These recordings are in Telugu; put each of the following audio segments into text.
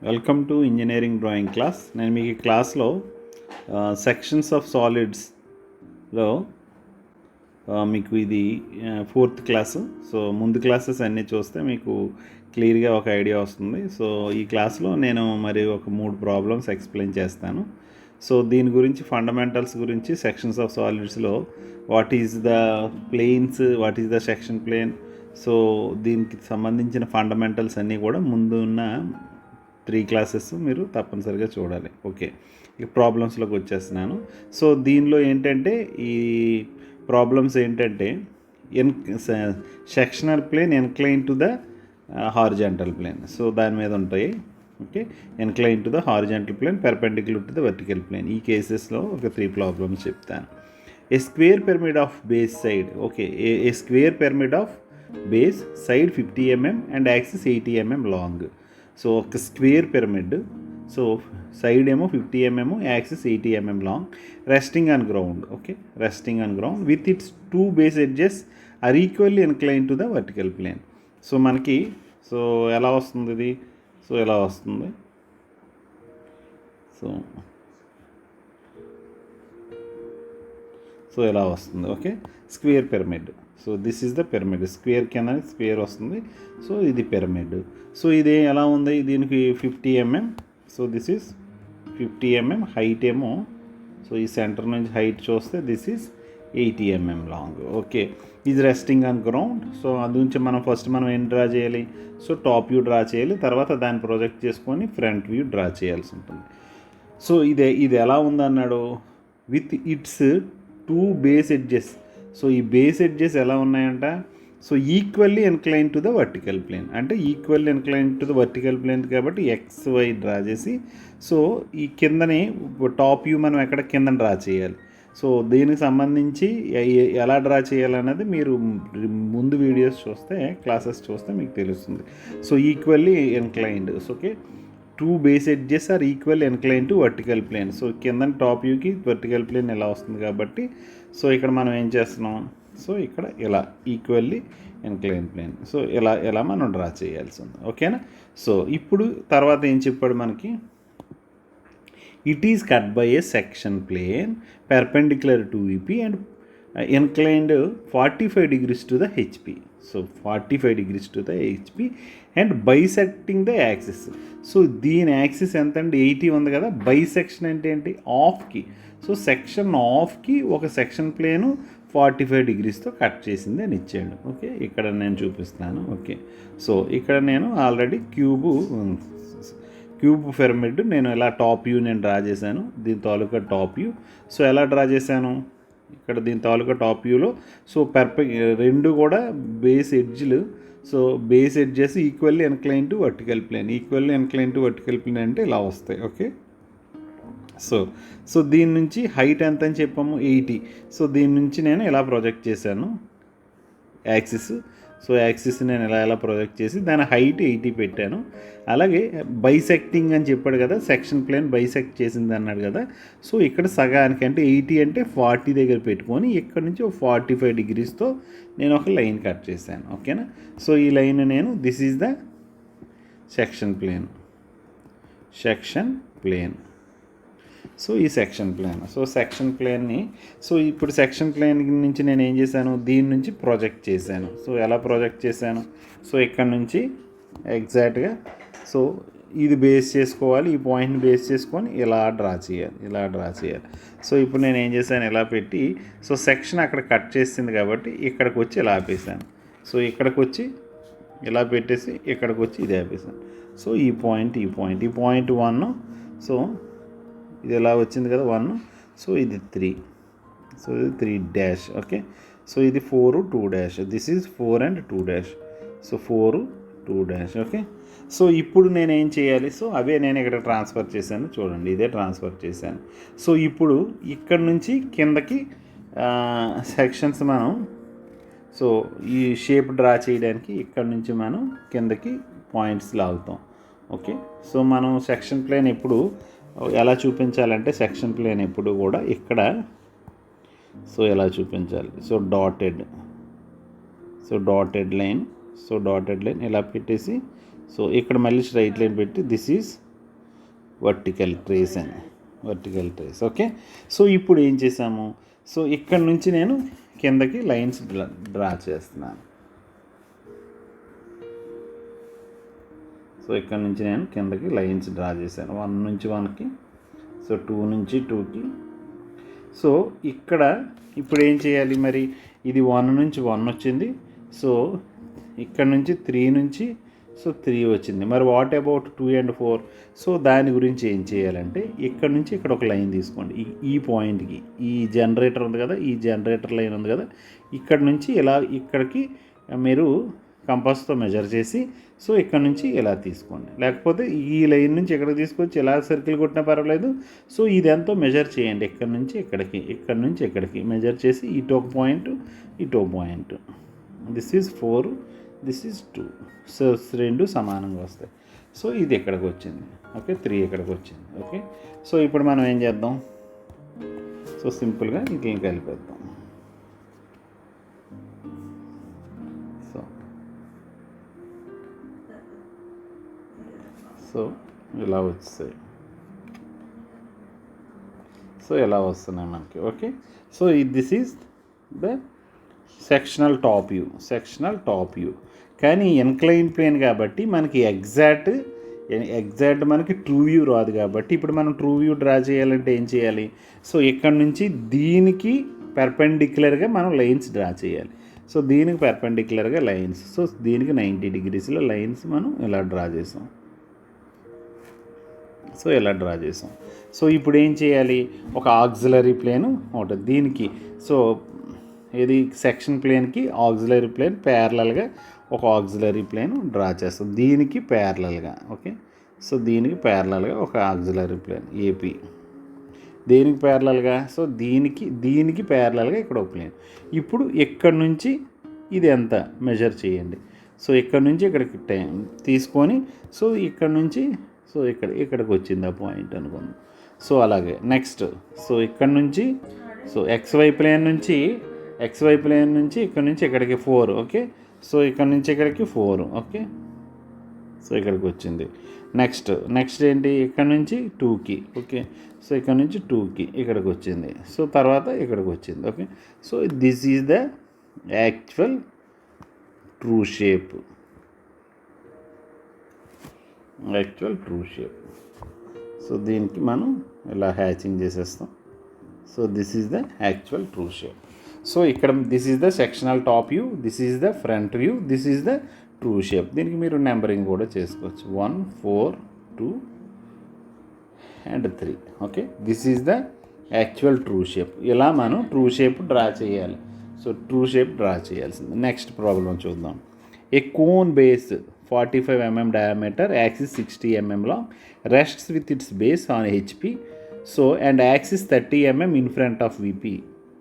Welcome to engineering drawing class. నేను మీకు ఈ క్లాస్లో సెక్షన్స్ ఆఫ్ సాలిడ్స్లో మీకు ఇది 4th క్లాసు. సో ముందు క్లాసెస్ అన్నీ చూస్తే మీకు క్లియర్గా ఒక ఐడియా వస్తుంది. సో ఈ క్లాస్లో నేను మరి ఒక 3 ప్రాబ్లమ్స్ ఎక్స్ప్లెయిన్ చేస్తాను. సో దీని గురించి ఫండమెంటల్స్ గురించి సెక్షన్స్ ఆఫ్ సాలిడ్స్లో what is the planes, what is the section plane, so దీనికి సంబంధించిన ఫండమెంటల్స్ అన్నీ కూడా ముందు ఉన్న 3 క్లాసెస్ మీరు తప్పనిసరిగా చూడాలి. ఓకే, ఇక ప్రాబ్లమ్స్లోకి వచ్చేస్తున్నాను. సో దీనిలో ఏంటంటే ఈ ప్రాబ్లమ్స్ ఏంటంటే sectional plane incline to the horizontal plane, so దాని మీద ఉంటాయి. Okay, incline to the horizontal plane, perpendicular to the vertical plane. ఈ కేసెస్లో ఒక 3 ప్రాబ్లమ్స్ చెప్తాను. A square pyramid of base side, okay, a square pyramid of base side 50 mm and axis 80 mm long. So ఒక స్క్వేర్ పిరమిడ్, సో సైడ్ ఏమో 50 mm, axis 80 mm long, resting on ground. Okay, resting on ground with its 2 base edges are equally incline to the vertical plane. So మనకి సో ఎలా వస్తుంది ఇది? సో ఎలా వస్తుంది? సో ఎలా వస్తుంది? Okay, square pyramid. So this is the pyramid. Square కింద స్క్వేర్ వస్తుంది. సో ఇది పిరమిడ్. సో ఇది ఎలా ఉంది? దీనికి 50 mm. So this is 50 mm. Height ఏమో, సో ఈ సెంటర్ నుంచి హైట్ చూస్తే this is 80 mm long. Okay, ఇది రెస్టింగ్ ఆన్ గ్రౌండ్. సో అది నుంచి మనం ఏం డ్రా చేయాలి? సో టాప్ వ్యూ డ్రా చేయాలి, తర్వాత దాన్ని ప్రొజెక్ట్ చేసుకొని ఫ్రంట్ వ్యూ డ్రా చేయాల్సి ఉంటుంది. సో ఇది ఎలా ఉందన్నాడు? With its 2 base edges. So ఈ బేస్ ఎడ్జెస్ ఎలా ఉన్నాయంట? So equally incline to the vertical plane, అంటే equally incline to the vertical plane కాబట్టి XY డ్రా చేసి, సో ఈ కిందని టాప్ వ్యూ మనం ఎక్కడ కింద డ్రా చేయాలి. సో దీనికి సంబంధించి ఎలా డ్రా చేయాలన్నది మీరు ముందు వీడియోస్ చూస్తే, క్లాసెస్ చూస్తే మీకు తెలుస్తుంది. So equally inclined. So okay, 2 base edges are equal incline to vertical plane. So కింద టాప్ వ్యూకి వర్టికల్ ప్లేన్ ఎలా వస్తుంది కాబట్టి, సో ఇక్కడ మనం ఏం చేస్తున్నాం? సో ఇక్కడ ఇలా ఈక్వల్లీ ఇన్క్లైన్ ప్లేన్, సో ఇలా మనం డ్రా చేయాల్సి ఉంది. ఓకేనా? సో ఇప్పుడు తర్వాత ఏం చెప్పాడు మనకి? It is cut by a section plane perpendicular to VP and inclined 45 degrees to the HP. So 45 degrees to the HP and bisecting the axis. So దీని యాక్సిస్ ఎంత అండి? 80 ఉంది కదా. బైసెక్షన్ అంటే ఏంటి? ఆఫ్కి. సో సెక్షన్ ఆఫ్కి ఒక సెక్షన్ ప్లేను 45 degreesతో కట్ చేసింది అని ఇచ్చాడు. ఓకే, ఇక్కడ నేను చూపిస్తాను. ఓకే, సో ఇక్కడ నేను ఆల్రెడీ క్యూబ్ పిరమిడ్ నేను ఇలా టాప్ వ్యూ నేను డ్రా చేశాను. దీని తాలూకా టాప్ వ్యూ. సో ఎలా డ్రా చేశాను? ఇక్కడ దీని తాలూకా టాప్ వ్యూలో సో రెండు కూడా బేస్ ఎడ్జ్లు, so base edges equally incline to vertical plane. Equally incline to vertical plane అంటే ఇలా వస్తాయి. ఓకే, సో దీని నుంచి హైట్ ఎంత అని చెప్పాము? 80. సో దీని నుంచి నేను ఇలా ప్రొజెక్ట్ చేశాను యాక్సిస్. సో యాక్సిస్ నేను ఎలా ప్రొజెక్ట్ చేసి దాని హైట్ 80 పెట్టాను. అలాగే బైసెక్టింగ్ అని చెప్పాడు కదా, సెక్షన్ ప్లేన్ బైసెక్ట్ చేసింది అన్నాడు కదా. సో ఇక్కడ సగానికి అంటే 80 అంటే 40 దగ్గర పెట్టుకొని ఇక్కడ నుంచి 45 degreesతో నేను ఒక లైన్ కట్ చేశాను. ఓకేనా? సో ఈ లైన్ నేను this is the section plane. So ఈ సెక్షన్ ప్లేన్. సో సెక్షన్ ప్లేన్ని, సో ఇప్పుడు సెక్షన్ ప్లేన్ నుంచి నేను ఏం చేశాను? దీని నుంచి ప్రొజెక్ట్ చేశాను. సో ఎలా ప్రొజెక్ట్ చేశాను? సో ఇక్కడ నుంచి ఎగ్జాక్ట్గా సో ఇది బేస్ చేసుకోవాలి, ఈ పాయింట్ని బేస్ చేసుకొని ఇలా డ్రా చేయాలి. సో ఇప్పుడు నేను ఏం చేశాను? ఇలా పెట్టి, సో సెక్షన్ అక్కడ కట్ చేసింది కాబట్టి ఇక్కడికి వచ్చి ఇలా ఆపేసాను. సో ఇక్కడికి వచ్చి ఇలా పెట్టేసి ఇక్కడికి వచ్చి ఇది ఆపేసాను. సో ఈ పాయింట్ 1. సో ఇది ఎలా వచ్చింది కదా 1. సో ఇది 3. సో ఇది 3 ఓకే, సో ఇది 4 2 this is 4 and 2 so 4 2 okay. So ఇప్పుడు నేను ఏం చేయాలి? సో అవే నేను ఇక్కడ ట్రాన్స్ఫర్ చేశాను. చూడండి, ఇదే ట్రాన్స్ఫర్ చేశాను. సో ఇప్పుడు ఇక్కడ నుంచి కిందకి సెక్షన్స్ మనం సో ఈ షేప్ డ్రా చేయడానికి ఇక్కడ నుంచి మనం కిందకి పాయింట్స్ లాగుతాం. ఓకే, సో మనం సెక్షన్ ప్లేన్ ఎప్పుడు ఎలా చూపించాలంటే, సెక్షన్ ప్లేన్ ఎప్పుడు కూడా ఇక్కడ సో ఎలా చూపించాలి? సో డాటెడ్ లైన్ ఇలా పెట్టేసి, సో ఇక్కడ మళ్ళీ స్ట్రైట్ లైన్ పెట్టి దిస్ ఈజ్ వర్టికల్ ట్రేస్ అని, వర్టికల్ ట్రేస్. ఓకే, సో ఇప్పుడు ఏం చేసాము, సో ఇక్కడ నుంచి నేను కిందకి లైన్స్ డ్రా చేస్తున్నాను. సో ఇక్కడ నుంచి నేను కిందకి లైన్స్ డ్రా చేశాను, 1 నుంచి 1కి, సో 2 నుంచి 2కి. సో ఇక్కడ ఇప్పుడు ఏం చేయాలి మరి, ఇది 1 నుంచి 1 వచ్చింది, సో ఇక్కడ నుంచి 3 నుంచి సో 3 వచ్చింది. మరి వాట్ అబౌట్ 2 and 4? సో దాని గురించి ఏం చేయాలంటే ఇక్కడ నుంచి ఇక్కడ ఒక లైన్ తీసుకోండి, ఈ పాయింట్కి, ఈ జనరేటర్ ఉంది కదా, ఈ జనరేటర్ లైన్ ఉంది కదా, ఇక్కడ నుంచి ఇలా ఇక్కడికి మీరు కంపాస్తో మెజర్ చేసి సో ఇక్కడ నుంచి ఇలా తీసుకోండి, లేకపోతే ఈ లైన్ నుంచి ఎక్కడికి తీసుకొచ్చి ఎలా సర్కిల్ కొట్టినా పర్వాలేదు. సో ఇది ఎంతో మెజర్ చేయండి, ఇక్కడ నుంచి ఇక్కడికి, ఇక్కడ నుంచి ఇక్కడికి మెజర్ చేసి ఇటు ఒక పాయింట్, ఇటు ఒక point. This is 4, this is 2. So 2 సమానంగా వస్తాయి. సో ఇది ఎక్కడికి వచ్చింది, ఓకే, 3 ఎక్కడికి వచ్చింది. ఓకే, సో ఇప్పుడు మనం ఏం చేద్దాం, సో సింపుల్గా వీటిని కలిపేద్దాం. సో ఇలా వచ్చాయి, సో ఎలా వస్తున్నాయి మనకి. Okay, so this is the sectional top view. కానీ ఇన్క్లైన్ ప్లేన్ కాబట్టి మనకి ఎగ్జాక్ట్ మనకి ట్రూ వ్యూ రాదు. కాబట్టి ఇప్పుడు మనం ట్రూ వ్యూ డ్రా చేయాలంటే ఏం చేయాలి, సో ఇక్కడ నుంచి దీనికి పెర్పెండిక్యులర్గా మనం లైన్స్ డ్రా చేయాలి. సో దీనికి పెర్పెండిక్యులర్గా లైన్స్, సో దీనికి 90 degreesలో లైన్స్ మనం ఇలా డ్రా చేసాం. సో ఇలా డ్రా చేసాం. సో ఇప్పుడు ఏం చేయాలి, ఒక ఆక్సిలరీ ప్లేన్ ఒకటి దీనికి, సో ఇది సెక్షన్ ప్లేన్కి ఆక్సిలరీ ప్లేన్ ప్యారలల్గా ఒక ఆక్సిలరీ ప్లేన్ డ్రా చేస్తాం, దీనికి ప్యారలల్గా. ఓకే, సో దీనికి ప్యారలల్గా ఒక ఆక్సిలరీ ప్లేన్ ఏపీ, దీనికి ప్యారలల్గా, సో దీనికి ప్యారలల్గా ఇక్కడ ఒక ప్లేన్. ఇప్పుడు ఇక్కడ నుంచి ఇది ఎంత మెజర్ చేయండి. సో ఇక్కడ నుంచి ఇక్కడికి టైం తీసుకొని, సో ఇక్కడ నుంచి సో ఇక్కడికి వచ్చింది ఆ పాయింట్ అనుకుందాం. సో అలాగే నెక్స్ట్, సో ఇక్కడ నుంచి సో XY ప్లేన్ నుంచి ఇక్కడ నుంచి ఇక్కడికి 4. ఓకే, సో ఇక్కడ నుంచి ఇక్కడికి 4. ఓకే, సో ఇక్కడికి వచ్చింది. నెక్స్ట్ ఏంటి, ఇక్కడ నుంచి 2కి. ఓకే, సో ఇక్కడ నుంచి 2కి ఇక్కడికి వచ్చింది. సో తర్వాత ఇక్కడికి వచ్చింది. Okay, so this is the actual true shape. So దీనికి మనం ఇలా హ్యాచింగ్ చేసేస్తాం. So this is the actual true shape. So ఇక్కడ this is the sectional top view, this is the front view, this is the true shape. దీనికి మీరు నెంబరింగ్ కూడా చేసుకోవచ్చు, 1, 4, 2 and 3. Okay, this is the actual true shape. ఇలా మనం ట్రూ షేప్ డ్రా చేయాలి. సో ట్రూ షేప్ డ్రా చేయాల్సింది. నెక్స్ట్ ప్రాబ్లం చూద్దాం. ఏ cone base 45 mm diameter, axis 60 mm long, rests with its base on HP, so and axis 30 mm in front of VP.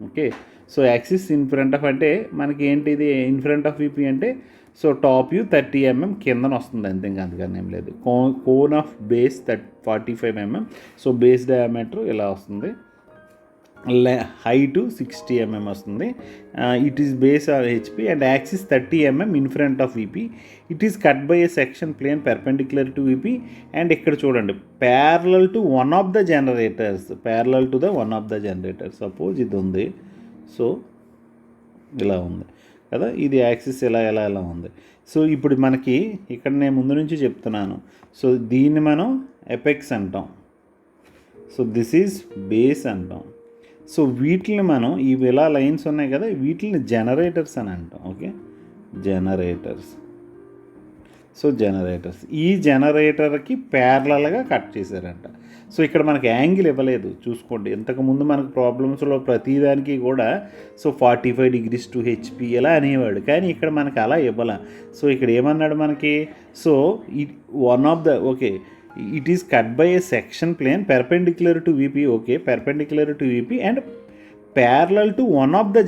Okay, so axis in front of అంటే మనకి ఏంటి, ఇది ఇన్ ఫ్రంట్ ఆఫ్ VP అంటే సో టాప్ వ్యూ 30 mm కిందన వస్తుంది, అంతే, ఇంకా అందుకని ఏం లేదు. Cone of base 45 mm, so base diameter ఇలా వస్తుంది, హైటు 60 mm వస్తుంది. It is base are HP and axis 30 mm in front of VP. It is cut by a section plane perpendicular to VP and ఇక్కడ చూడండి parallel to one of the generators. Suppose ఇది ఉంది, సో ఇలా ఉంది కదా, ఇది యాక్సిస్ ఎలా ఉంది. సో ఇప్పుడు మనకి ఇక్కడ నేను ముందు నుంచి చెప్తున్నాను, సో దీన్ని మనం ఎపెక్స్ అంటాం, సో దిస్ ఈజ్ బేస్ అంటాం. సో వీటిని మనం ఇవి ఇలా లైన్స్ ఉన్నాయి కదా, వీటిని జనరేటర్స్ అని అంటాం. Okay, generators. సో జనరేటర్స్ ఈ జనరేటర్కి ప్యారలల్గా కట్ చేశారంట. సో ఇక్కడ మనకి యాంగిల్ ఇవ్వలేదు చూసుకోండి. ఇంతకుముందు మనకు ప్రాబ్లమ్స్లో ప్రతిదానికి కూడా సో 45 degrees టు HP ఇలా అనేవాడు, కానీ ఇక్కడ మనకి అలా ఇవ్వాల. సో ఇక్కడ ఏమన్నాడు మనకి, so one of the okay it is cut by a section plane perpendicular to VP. Okay, perpendicular to VP and parallel to one of the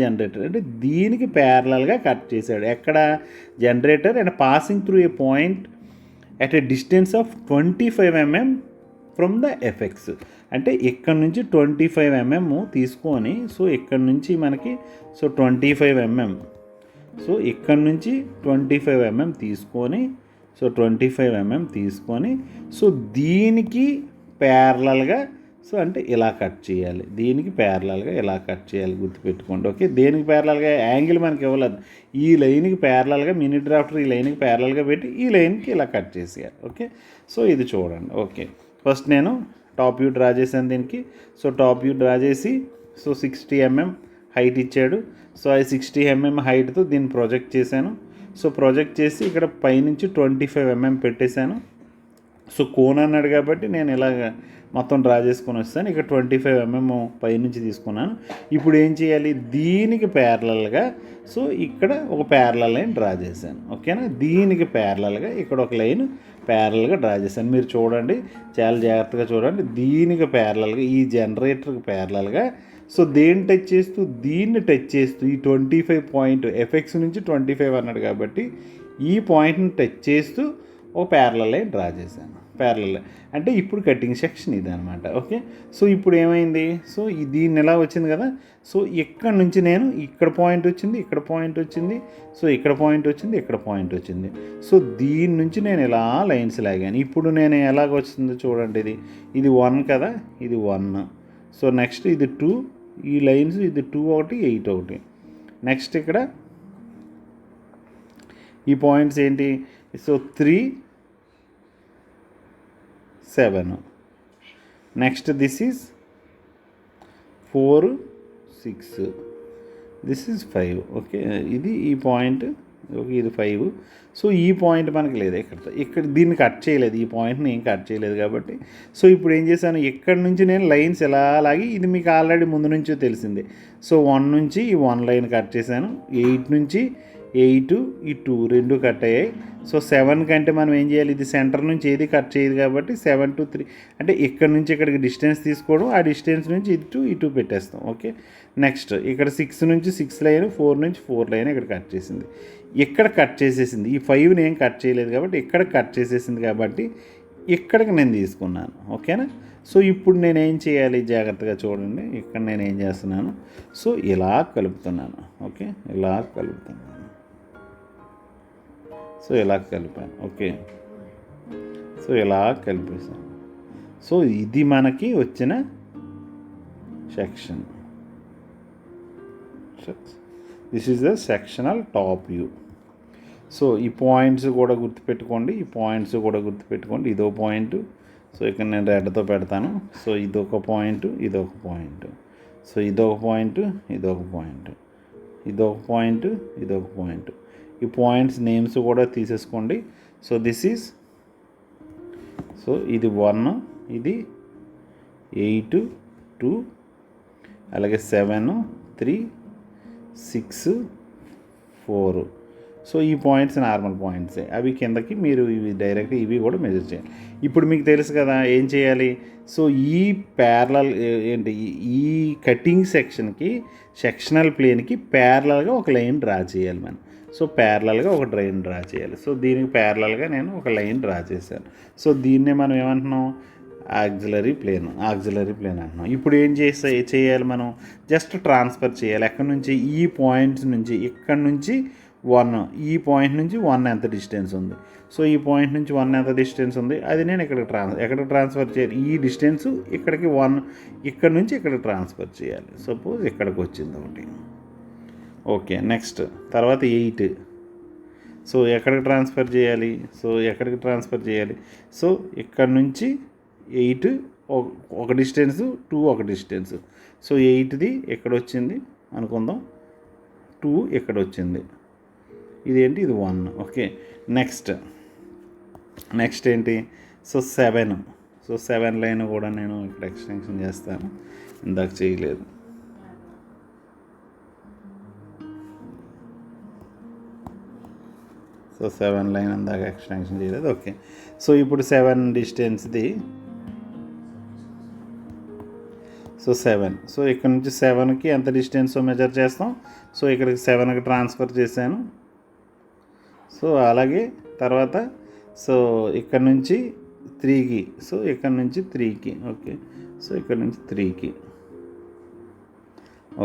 generator అంటే దీనికి ప్యారలల్గా కట్ చేశాడు. ఎక్కడ generator and passing through a point at a distance of 25 mm from the apex. అంటే ఇక్కడ నుంచి 25 mm తీసుకొని, సో ఇక్కడ నుంచి మనకి సో 25 mm, సో ఇక్కడ నుంచి 25 mm తీసుకొని, సో 25 mm తీసుకొని సో దీనికి ప్యారలల్గా సో అంటే ఇలా కట్ చేయాలి, దీనికి ప్యారలల్గా ఇలా కట్ చేయాలి, గుర్తుపెట్టుకోండి. ఓకే, దేనికి ప్యారలల్గా యాంగిల్ మనకి ఇవ్వలేదు, ఈ లైన్కి ప్యారలల్గా మినీ డ్రాఫ్టర్ ఈ లైన్కి ప్యారలల్గా పెట్టి ఈ లైన్కి ఇలా కట్ చేసేయాలి. ఓకే, సో ఇది చూడండి. ఓకే, ఫస్ట్ నేను టాప్ వ్యూ డ్రా చేశాను దీనికి. సో టాప్ వ్యూ డ్రా చేసి సో 60 mm హైట్ ఇచ్చాడు. సో ఆ 60 mm హైట్తో దీన్ని ప్రొజెక్ట్ చేశాను. సో ప్రొజెక్ట్ చేసి ఇక్కడ పైనుంచి 25 mm పెట్టేశాను. సో కోన్ అన్నాడు కాబట్టి నేను ఇలాగ మొత్తం డ్రా చేసుకొని వస్తాను. ఇక్కడ 25 mm పైనుంచి తీసుకున్నాను. ఇప్పుడు ఏం చేయాలి, దీనికి ప్యారలల్గా సో ఇక్కడ ఒక ప్యారలల్ లైన్ డ్రా చేశాను. ఓకేనా, దీనికి ప్యారలల్గా ఇక్కడ ఒక లైన్ ప్యారలల్గా డ్రా చేశాను. మీరు చూడండి, చాలా జాగ్రత్తగా చూడండి. దీనికి ప్యారలల్గా ఈ జనరేటర్కి ప్యారలల్గా సో దేన్ని టచ్ చేస్తూ దీన్ని టచ్ చేస్తూ ఈ 25 పాయింట్ ఎఫెక్స్ నుంచి 25 అన్నాడు కాబట్టి ఈ పాయింట్ని టచ్ చేస్తూ ఒక ప్యారలల్ లైన్ డ్రా చేశాను. ప్యారలల్ అంటే ఇప్పుడు కటింగ్ సెక్షన్ ఇది అనమాట. ఓకే, సో ఇప్పుడు ఏమైంది, సో దీన్ని ఎలా వచ్చింది కదా, సో ఇక్కడ నుంచి నేను ఇక్కడ పాయింట్ వచ్చింది, ఇక్కడ పాయింట్ వచ్చింది, సో ఇక్కడ పాయింట్ వచ్చింది, ఇక్కడ పాయింట్ వచ్చింది. సో దీని నుంచి నేను ఇలా లైన్స్ లాగాను. ఇప్పుడు నేను ఎలాగ వచ్చిందో చూడండి. ఇది 1 కదా, ఇది 1. సో నెక్స్ట్ ఇది 2, ఈ లైన్స్ ఇది 2 ఒకటి 8 ఒకటి. నెక్స్ట్ ఇక్కడ ఈ పాయింట్స్ ఏంటి, so 3 7. Next this is 4 6, this is 5. Okay, ఇది ఈ పాయింట్, ఓకే ఇది 5. సో ఈ పాయింట్ మనకి లేదు, ఇక్కడ దీన్ని కట్ చేయలేదు, ఈ పాయింట్ని ఏం కట్ చేయలేదు కాబట్టి సో ఇప్పుడు ఏం చేశాను, ఇక్కడ నుంచి నేను లైన్స్ ఎలా లాగి, ఇది మీకు ఆల్రెడీ ముందు నుంచో తెలిసిందే. సో 1 నుంచి ఈ 1 లైన్ కట్ చేశాను, 8 నుంచి 8 ఈ 2 రెండు కట్ అయ్యాయి. సో 7 కంటే మనం ఏం చేయాలి, ఇది సెంటర్ నుంచి ఏది కట్ చేయదు కాబట్టి 7 to 3 అంటే ఇక్కడ నుంచి ఇక్కడికి డిస్టెన్స్ తీసుకోవడం, ఆ డిస్టెన్స్ నుంచి ఇటు పెట్టేస్తాం. ఓకే, నెక్స్ట్ ఇక్కడ 6 నుంచి 6 లైన్, 4 నుంచి 4 లైన్ ఇక్కడ కట్ చేసింది, ఇక్కడ కట్ చేసేసింది. ఈ 5ని ఏం కట్ చేయలేదు కాబట్టి ఇక్కడ కట్ చేసేసింది కాబట్టి ఇక్కడికి నేను తీసుకున్నాను. ఓకేనా, సో ఇప్పుడు నేను ఏం చేయాలి, జాగ్రత్తగా చూడండి. ఇక్కడ నేను ఏం చేస్తున్నాను, సో ఇలా కలుపుతున్నాను. ఓకే, ఇలా కలుపుతున్నాను, సో ఇలా కలిపాను. ఓకే, సో ఇలా కలిపేసాను. సో ఇది మనకి వచ్చిన section. This is the sectional top view. So ఈ పాయింట్స్ కూడా గుర్తుపెట్టుకోండి, ఇదో పాయింట్. సో ఇక్కడ నేను రెడ్తో పెడతాను. సో ఇదొక పాయింట్, ఇదొక పాయింట్, సో ఇదొక పాయింట్, ఇదొక పాయింట్, ఇదొక పాయింట్, ఇదొక పాయింట్. ఈ పాయింట్స్ నేమ్స్ కూడా తీసేసుకోండి. సో దిస్ ఈజ్, సో ఇది 1, ఇది 8 2, అలాగే 7 3 6 4. సో ఈ పాయింట్స్ నార్మల్ పాయింట్సే, అవి కిందకి మీరు ఇవి డైరెక్ట్ ఇవి కూడా మెజర్ చేయాలి. ఇప్పుడు మీకు తెలుసు కదా ఏం చేయాలి. సో ఈ ప్యారలల్ ఏంటి, ఈ కటింగ్ సెక్షన్కి సెక్షనల్ ప్లేన్కి ప్యారలల్గా ఒక లైన్ డ్రా చేయాలి మనం. సో ప్యారలల్గా ఒక లైన్ డ్రా చేయాలి. సో దీనికి ప్యారలల్గా నేను ఒక లైన్ డ్రా చేశాను. సో దీన్నే మనం ఏమంటున్నాం, ఆక్సిలరీ ప్లేన్ అంటున్నాం. ఇప్పుడు ఏం చేయాలి మనం, జస్ట్ ట్రాన్స్ఫర్ చేయాలి. ఎక్కడి నుంచి, ఈ పాయింట్స్ నుంచి, ఇక్కడ నుంచి 1, ఈ పాయింట్ నుంచి 1 ఎంత డిస్టెన్స్ ఉంది, సో ఈ పాయింట్ నుంచి 1 ఎంత డిస్టెన్స్ ఉంది, అది నేను ఎక్కడికి ట్రాన్స్ఫర్ చేయాలి. ఈ డిస్టెన్స్ ఇక్కడికి 1, ఇక్కడ నుంచి ఇక్కడికి ట్రాన్స్ఫర్ చేయాలి. సపోజ్ ఇక్కడికి వచ్చింది ఒకటి. ఓకే, నెక్స్ట్ తర్వాత 8. సో ఎక్కడికి ట్రాన్స్ఫర్ చేయాలి, సో ఇక్కడ నుంచి 8 ఒక డిస్టెన్స్, 2 ఒక డిస్టెన్స్. సో 8ది ఎక్కడ వచ్చింది అనుకుందాం, 2 ఎక్కడ వచ్చింది, ఇదేంటి, ఇది 1. ఓకే, నెక్స్ట్ ఏంటి, సో 7. సో 7 లైన్ కూడా నేను ఇక్కడ ఎక్స్టెన్షన్ చేస్తాను, ఇందాక చేయలేదు. సో 7 లైన్ అందాక ఎక్స్టెన్షన్ చేయలేదు. ఓకే, సో ఇప్పుడు 7 డిస్టెన్స్ది, సో 7. సో ఇక్కడ నుంచి 7కి ఎంత డిస్టెన్సో మెజర్ చేస్తాం. సో ఇక్కడికి 7కి ట్రాన్స్ఫర్ చేశాను. సో అలాగే తర్వాత సో ఇక్కడ నుంచి 3కి, సో ఇక్కడ నుంచి 3కి. ఓకే, సో ఇక్కడ నుంచి 3కి.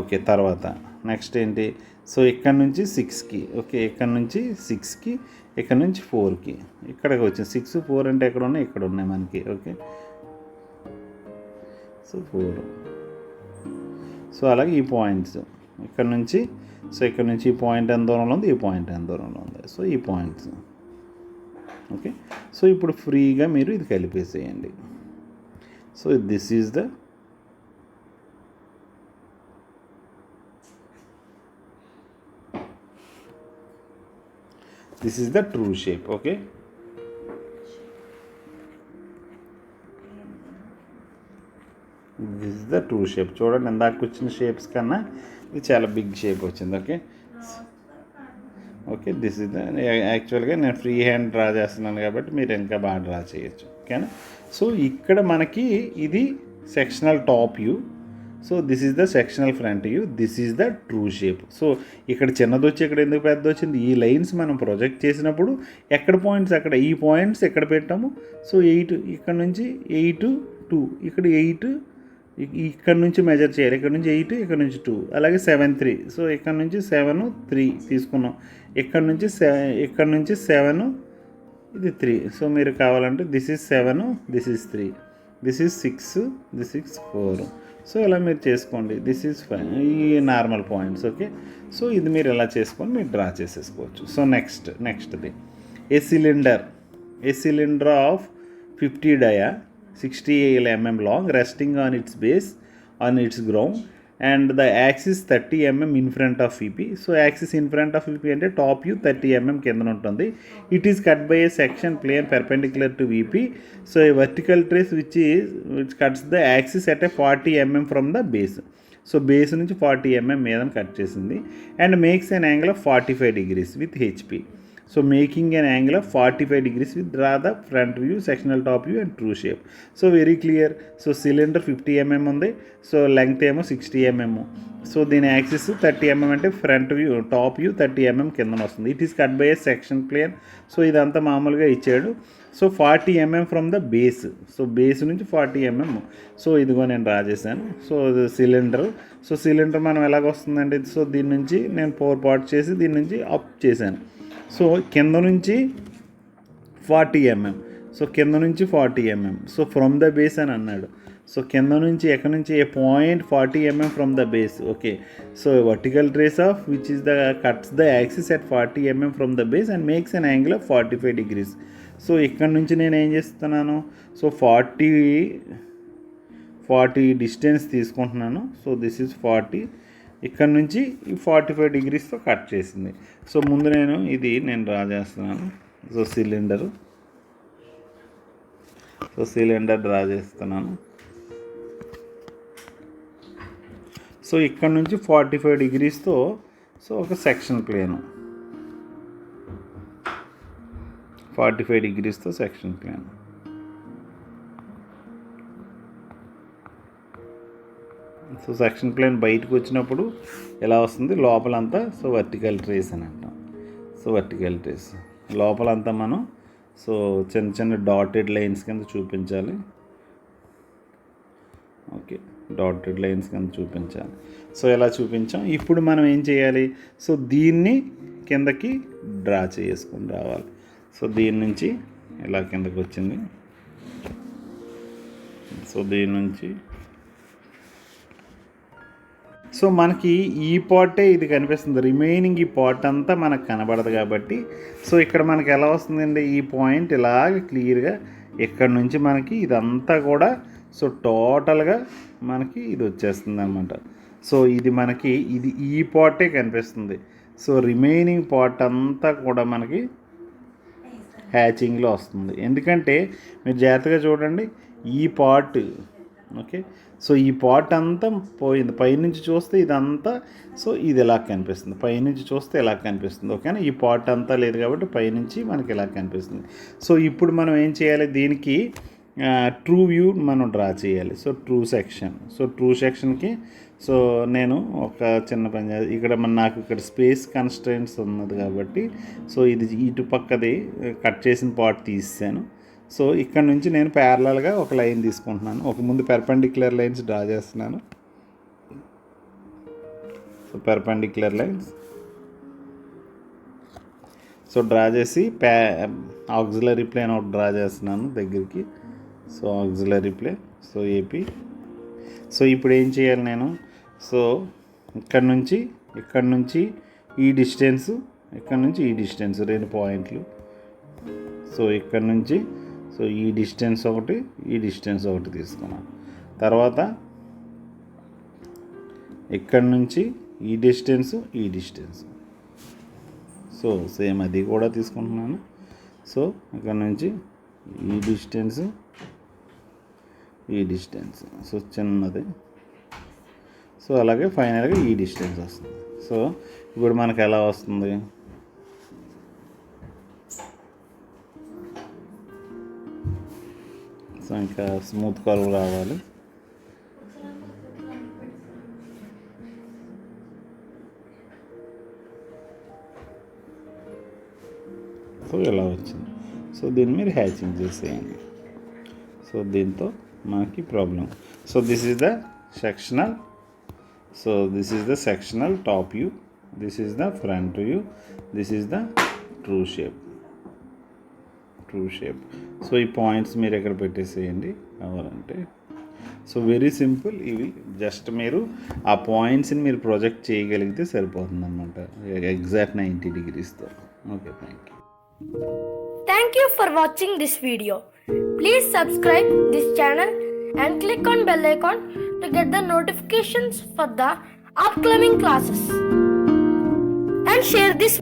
ఓకే, తర్వాత నెక్స్ట్ ఏంటి, సో ఇక్కడ నుంచి 6కి. ఓకే, ఇక్కడ నుంచి 6కి, ఇక్కడ నుంచి 4కి ఇక్కడికి వచ్చింది 6 4 అంటే ఎక్కడ ఉన్నాయి, ఇక్కడ ఉన్నాయి మనకి. Okay, so 4. సో అలాగే ఈ పాయింట్స్ ఇక్కడ నుంచి, సో ఇక్కడ నుంచి ఈ పాయింట్ ఎంత దూరంలో ఉంది, ఈ పాయింట్ ఎంత దూరంలో ఉంది, సో ఈ పాయింట్స్. ఓకే, సో ఇప్పుడు ఫ్రీగా మీరు ఇది కలిపేసేయండి. So this is the true shape. Okay, this is the true shape. చూడండి, ఇందాక వచ్చిన షేప్స్ కన్నా ఇది చాలా బిగ్ షేప్ వచ్చింది. Okay okay, this is the యాక్చువల్గా నేను ఫ్రీ హ్యాండ్ డ్రా చేస్తున్నాను కాబట్టి మీరు ఇంకా బాగా డ్రా చేయొచ్చు. ఓకేనా. సో ఇక్కడ మనకి ఇది sectional top view. So this is the sectional front view. This is the true shape. So ఇక్కడ చిన్నది వచ్చి ఇక్కడ ఎందుకు పెద్ద వచ్చింది, ఈ లైన్స్ మనం ప్రొజెక్ట్ చేసినప్పుడు ఎక్కడ పాయింట్స్ అక్కడ, ఈ పాయింట్స్ ఎక్కడ పెట్టాము. సో 8 ఇక్కడ నుంచి 8 2, ఇక్కడ 8 ఇక్కడ నుంచి మెజర్ చేయాలి, ఇక్కడ నుంచి 8 ఇక్కడ నుంచి 2, అలాగే 7 3. సో ఇక్కడ నుంచి 7 3 తీసుకున్నాం, ఇక్కడ నుంచి 7 ఇది 3. సో మీరు కావాలంటే this is 7, this is 3, this is 6, this is 4. So ఇలా మీరు చేసుకోండి. దిస్ ఈజ్ 5, ఈ నార్మల్ పాయింట్స్. ఓకే, సో ఇది మీరు ఎలా చేసుకొని మీరు డ్రా చేసేసుకోవచ్చు. సో నెక్స్ట్ది a cylinder of 50 dia 60 mm long resting on its base on its ground and the axis 30 mm in front of VP. So axis in front of VP అంటే టాప్ వ్యూ 30 mm కింద ఉంటుంది. It is cut by a section plane perpendicular to VP. So a vertical trace which cuts the axis at a 40 mm from the base. So base నుంచి 40 mm మీద కట్ చేసింది and makes an angle of 45 degrees with HP. So making an angle of 45 degrees with draw the front view, sectional top view and true shape. So very clear. So cylinder 50 mm ఉంది, సో లెంగ్త్ ఏమో 60 mm. సో దీని యాక్సిస్ 30 mm అంటే front view top view 30 mm కింద వస్తుంది. It is cut by a section plane. So ఇదంతా మామూలుగా ఇచ్చాడు. So 40 mm from the base. So base నుంచి 40 mm. సో ఇదిగో నేను డ్రా చేశాను. So cylinder. సో సిలిండర్ మనం ఎలాగొస్తుందండి, సో దీని నుంచి నేను 4 పార్ట్ చేసి దీని నుంచి అప్ చేశాను. సో కింద నుంచి 40 mm. సో కింద నుంచి 40 mm. So from the base అని అన్నాడు. సో కింద నుంచి ఎక్కడి నుంచి a point 40 mm from the base. Okay, so vertical trace of which is the cuts the axis at 40 mm from the base and makes an angle of 45 degrees. So ఇక్కడ నుంచి నేను ఏం చేస్తున్నాను, సో 40 డిస్టెన్స్ తీసుకుంటున్నాను. So this is 40. ఇక్కడ నుంచి ఈ 45 degreesతో కట్ చేసింది. సో ముందు నేను డ్రా చేస్తున్నాను. సో సిలిండర్ డ్రా చేస్తున్నాను. సో ఇక్కడ నుంచి 45 degreesతో సో ఒక సెక్షన్ ప్లేను 45 degreesతో section plane. So section plane బయటకు వచ్చినప్పుడు ఎలా వస్తుంది, లోపలంతా సో వర్టికల్ ట్రేస్ అని అంటాం. సో వర్టికల్ ట్రేస్ లోపలంతా మనం సో చిన్న డాటెడ్ లైన్స్ కింద చూపించాలి. ఓకే, డాటెడ్ లైన్స్ కింద చూపించాలి. సో ఎలా చూపించాం, ఇప్పుడు మనం ఏం చేయాలి, సో దీన్ని కిందకి డ్రా చేసుకొని రావాలి. సో దీని నుంచి ఇలా కిందకి వచ్చింది. సో దీని నుంచి సో మనకి ఈ పార్టే ఇది కనిపిస్తుంది, రిమైనింగ్ ఈ పార్ట్ అంతా మనకు కనబడదు కాబట్టి సో ఇక్కడ మనకి ఎలా వస్తుందండి, ఈ పాయింట్ ఇలాగ క్లియర్గా ఇక్కడ నుంచి మనకి ఇదంతా కూడా సో టోటల్గా మనకి ఇది వచ్చేస్తుంది అనమాట. సో ఇది మనకి ఈ పార్టే కనిపిస్తుంది. సో రిమైనింగ్ పార్ట్ అంతా కూడా మనకి హ్యాచింగ్లో వస్తుంది. ఎందుకంటే మీరు జాగ్రత్తగా చూడండి ఈ పార్ట్. ఓకే, సో ఈ పార్ట్ అంతా పోయింది. పైనుంచి చూస్తే ఇదంతా సో ఇది ఎలా కనిపిస్తుంది, పైనుంచి చూస్తే ఎలా కనిపిస్తుంది. ఓకేనా, ఈ పార్ట్ అంతా లేదు కాబట్టి పైనుంచి మనకి ఎలా కనిపిస్తుంది. సో ఇప్పుడు మనం ఏం చేయాలి, దీనికి ట్రూ వ్యూ మనం డ్రా చేయాలి. సో ట్రూ సెక్షన్కి సో నేను ఒక చిన్న పని ఇక్కడ నాకు ఇక్కడ స్పేస్ కన్స్ట్రెయింట్స్ ఉన్నది కాబట్టి సో ఇది ఇటు పక్కది కట్ చేసిన పార్ట్ తీసాను. సో ఇక్కడ నుంచి నేను ప్యారలల్గా ఒక లైన్ తీసుకుంటున్నాను. ఒక ముందు పెర్పెండిక్యులర్ లైన్స్ డ్రా చేస్తున్నాను. So perpendicular lines. So draw చేసి ఆక్సిలరీ ప్లేన్ ఒకటి డ్రా చేస్తున్నాను దగ్గరికి. So auxiliary plane, so AP. So ఇప్పుడు ఏం చేయాలి నేను, సో ఇక్కడ నుంచి ఈ డిస్టెన్స్, ఇక్కడ నుంచి ఈ డిస్టెన్స్ 2 పాయింట్లు. సో ఇక్కడ నుంచి సో ఈ డిస్టెన్స్ ఒకటి, ఈ డిస్టెన్స్ ఒకటి తీసుకున్నాను. తర్వాత ఇక్కడ నుంచి ఈ డిస్టెన్స్, ఈ డిస్టెన్స్, సో సేమ్ అది కూడా తీసుకుంటున్నాను. సో ఇక్కడ నుంచి ఈ డిస్టెన్స్, ఈ డిస్టెన్స్, సో చిన్నది. సో అలాగే ఫైనల్గా ఈ డిస్టెన్స్ వస్తుంది. సో ఇప్పుడు మనకు ఎలా వస్తుంది, సో ఇంకా స్మూత్ కర్వ్ రావాలి. సో ఇలా వచ్చింది. సో దీన్ని మీరు హ్యాచింగ్ చేసేయండి. సో దీంతో మనకి problem. So this is the sectional. So this is the sectional top view, this is the front view, this is the true shape. So ఈ పాయింట్స్ మీరు ఎక్కడ పెట్టేసేయండి కావాలంటే. So very simple. ఇవి జస్ట్ మీరు ఆ పాయింట్స్ని మీరు ప్రొజెక్ట్ చేయగలిగితే సరిపోతుంది అన్నమాట, ఎగ్జాక్ట్ 90 degreesతో. Okay, thank you. Thank you for watching this video. Please subscribe this channel and click on bell icon to get the notifications for the upcoming classes. And share this